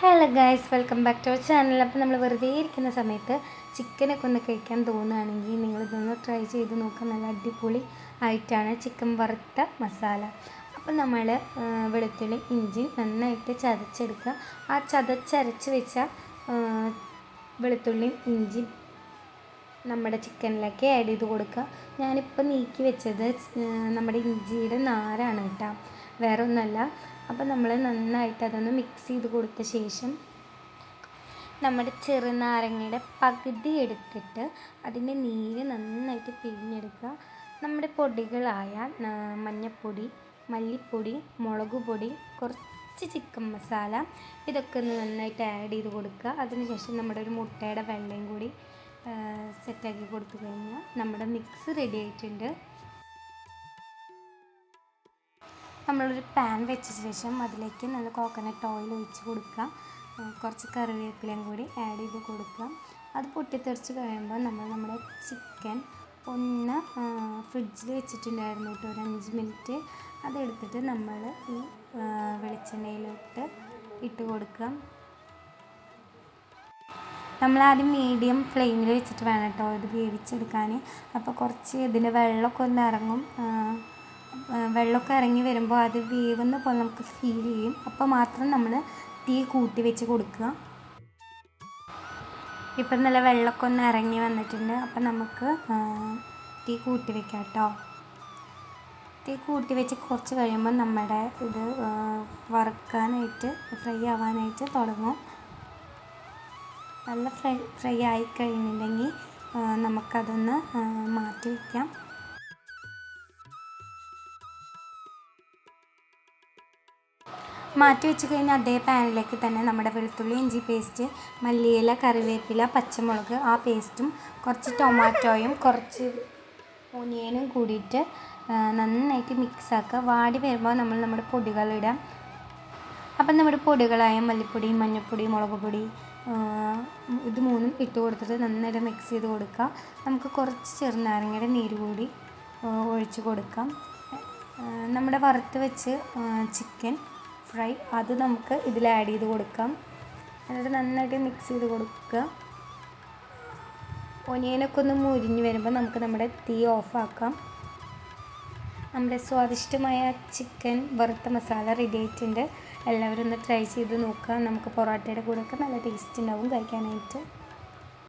Hello guys, welcome back to our channel. അപ്പോൾ നമ്മൾ വെറുതെ ഇരിക്കുന്ന സമയത്ത് ചിക്കനൊക്കെ ഒന്ന് കഴിക്കാൻ തോന്നുകയാണെങ്കിൽ നിങ്ങളിതൊന്ന് ട്രൈ ചെയ്ത് നോക്കുക. നല്ല അടിപൊളി ആയിട്ടാണ് ചിക്കൻ വറുത്ത മസാല. അപ്പോൾ നമ്മൾ വെളുത്തുള്ളി ഇഞ്ചി നന്നായിട്ട് ചതച്ചെടുക്കുക. ആ ചതച്ചരച്ച് വെച്ച വെളുത്തുള്ളിയും ഇഞ്ചി നമ്മുടെ ചിക്കനിലേക്ക് ആഡ് ചെയ്ത് കൊടുക്കുക. ഞാനിപ്പോൾ നീക്കി വെച്ചത് നമ്മുടെ ഇഞ്ചിയുടെ നാരാണ് കേട്ടോ, വേറെ ഒന്നുമല്ല. അപ്പോൾ നമ്മൾ നന്നായിട്ട് അതൊന്ന് മിക്സ് ചെയ്ത് കൊടുത്ത ശേഷം നമ്മുടെ ചെറുനാരങ്ങയുടെ പകുതി എടുത്തിട്ട് അതിൻ്റെ നീര് നന്നായിട്ട് പിഴിഞ്ഞെടുക്കുക. നമ്മുടെ പൊടികളായ മഞ്ഞൾപ്പൊടി, മല്ലിപ്പൊടി, മുളക് പൊടി, കുറച്ച് ചിക്കൻ മസാല, ഇതൊക്കെ ഒന്ന് നന്നായിട്ട് ആഡ് ചെയ്ത് കൊടുക്കുക. അതിനുശേഷം നമ്മുടെ ഒരു മുട്ടയുടെ വെള്ളയും കൂടി സെറ്റാക്കി കൊടുത്തു കഴിഞ്ഞാൽ നമ്മുടെ മിക്സ് റെഡി ആയിട്ടുണ്ട്. നമ്മളൊരു പാൻ വെച്ച ശേഷം അതിലേക്ക് നല്ല കോക്കനട്ട് ഓയിൽ ഒഴിച്ച് കൊടുക്കുക. കുറച്ച് കറിവേപ്പിലയും കൂടി ആഡ് ചെയ്ത് കൊടുക്കുക. അത് പൊട്ടിത്തെറിച്ച് കഴിയുമ്പോൾ നമ്മുടെ ചിക്കൻ ഒന്ന് ഫ്രിഡ്ജിൽ വെച്ചിട്ടുണ്ടായിരുന്നു കേട്ടോ, ഒരു 5 മിനിറ്റ്. അതെടുത്തിട്ട് നമ്മൾ ഈ വെളിച്ചെണ്ണയിലോട്ട് ഇട്ട് കൊടുക്കുക. നമ്മളാദ്യം മീഡിയം ഫ്ലെയിമിൽ വെച്ചിട്ട് വേണം കേട്ടോ ഇത് വേവിച്ചെടുക്കാൻ. അപ്പോൾ കുറച്ച് ഇതിൻ്റെ വെള്ളമൊക്കെ ഒന്ന് ഇറങ്ങും. വെള്ളമൊക്കെ ഇറങ്ങി വരുമ്പോൾ അത് വേവുന്ന പോലെ നമുക്ക് ഫീൽ ചെയ്യും. അപ്പോൾ മാത്രം നമ്മൾ തീ കൂട്ടി വെച്ച് കൊടുക്കുക. ഇപ്പം നല്ല വെള്ളമൊക്കെ ഒന്ന് ഇറങ്ങി വന്നിട്ടുണ്ട്. അപ്പം നമുക്ക് തീ കൂട്ടി വെക്കാം കേട്ടോ. തീ കൂട്ടി വെച്ച് കുറച്ച് കഴിയുമ്പോൾ നമ്മുടെ ഇത് വറുക്കാനായിട്ട് ഫ്രൈ ആവാനായിട്ട് തുടങ്ങും. നല്ല ഫ്രൈ ആയി കഴിഞ്ഞിട്ടുണ്ടെങ്കിൽ നമുക്കതൊന്ന് മാറ്റി വയ്ക്കാം. മാറ്റി വെച്ച് കഴിഞ്ഞാൽ അതേ പാനിലേക്ക് തന്നെ നമ്മുടെ വെളുത്തുള്ളി ഇഞ്ചി പേസ്റ്റ്, മല്ലിയില, കറിവേപ്പില, പച്ചമുളക് ആ പേസ്റ്റും കുറച്ച് ടൊമാറ്റോയും കുറച്ച് ഓനിയനും കൂടിയിട്ട് നന്നായിട്ട് മിക്സാക്കുക. വാടി വരുമ്പോൾ നമ്മൾ നമ്മുടെ പൊടികളിടാം. അപ്പം നമ്മുടെ പൊടികളായ മല്ലിപ്പൊടി, മഞ്ഞൾപ്പൊടി, മുളക് പൊടി ഇത് മൂന്നും ഇട്ട് കൊടുത്തിട്ട് നന്നായിട്ട് മിക്സ് ചെയ്ത് കൊടുക്കുക. നമുക്ക് കുറച്ച് ചെറുനാരങ്ങയുടെ നീര് കൂടി ഒഴിച്ച് കൊടുക്കാം. നമ്മുടെ വറുത്ത് വെച്ച് ചിക്കൻ ഫ്രൈ അത് നമുക്ക് ഇതിൽ ആഡ് ചെയ്ത് കൊടുക്കാം. എന്നിട്ട് നന്നായിട്ട് മിക്സ് ചെയ്ത് കൊടുക്കുക. ഒനിയനൊക്കെ ഒന്ന് മുരിഞ്ഞ് വരുമ്പോൾ നമുക്ക് നമ്മുടെ തീ ഓഫാക്കാം. നമ്മുടെ സ്വാദിഷ്ടമായ ചിക്കൻ വറുത്ത മസാല റെഡി ആയിട്ടുണ്ട്. എല്ലാവരും ഒന്ന് ട്രൈ ചെയ്ത് നോക്കുക. നമുക്ക് പൊറോട്ടയുടെ കൂടെയൊക്കെ നല്ല ടേസ്റ്റ് ഉണ്ടാവും കഴിക്കാനായിട്ട്.